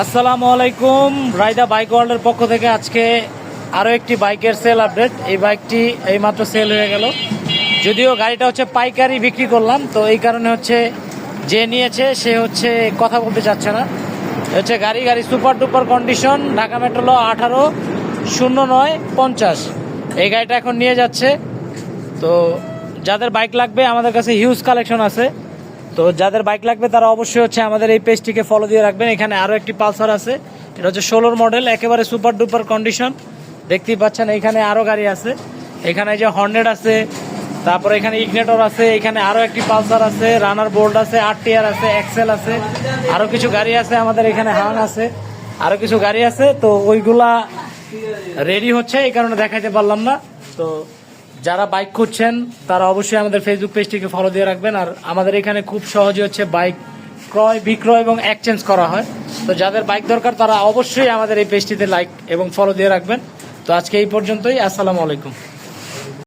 আসসালামু আলাইকুম। রাইদা বাইক ওয়ার্ল্ডের পক্ষ থেকে আজকে আরও একটি বাইকের সেল আপডেট। এই বাইকটি এইমাত্র সেল হয়ে গেল, যদিও গাড়িটা হচ্ছে পাইকারি বিক্রি করলাম, তো এই কারণে হচ্ছে যে নিয়েছে সে হচ্ছে কথা বলতে চাচ্ছে না। হচ্ছে গাড়ি super duper condition, Dhaka metro 18-09-50। এই গাড়িটা এখন নিয়ে যাচ্ছে। তো যাদের বাইক লাগবে আমাদের কাছে হিউজ কালেকশন আছে, তো যাদের বাইক লাগবে তারা অবশ্যই হচ্ছে আমাদের এই পেজটিকে ফলো দিয়ে রাখবেন। এখানে আরও একটি পালসার আছে, এটা হচ্ছে 16 মডেল, একেবারে সুপার ডুপার কন্ডিশন, দেখতেই পাচ্ছেন। এখানে আরও গাড়ি আছে, এখানে যে হর্নেট আছে, তারপরে এখানে ইগনেটর আছে, এখানে আরও একটি পালসার আছে, রানার বোল্ড আছে, আরটিআর আছে, এক্সেল আছে, আরও কিছু গাড়ি আছে আমাদের এখানে, হাং আছে, আরও কিছু গাড়ি আছে। তো ওইগুলা রেডি হচ্ছে, এই কারণে দেখাইতে পারলাম না। তো যারা বাইক খুঁজছেন তারা অবশ্যই আমাদের ফেসবুক পেজটিকে ফলো দিয়ে রাখবেন। আর আমাদের এখানে খুব সহজে হচ্ছে বাইক ক্রয় বিক্রয় এবং এক্সচেঞ্জ করা হয়। তো যাদের বাইক দরকার তারা অবশ্যই আমাদের এই পেজটিতে লাইক এবং ফলো দিয়ে রাখবেন। তো আজকে এই পর্যন্তই। আসসালামু আলাইকুম।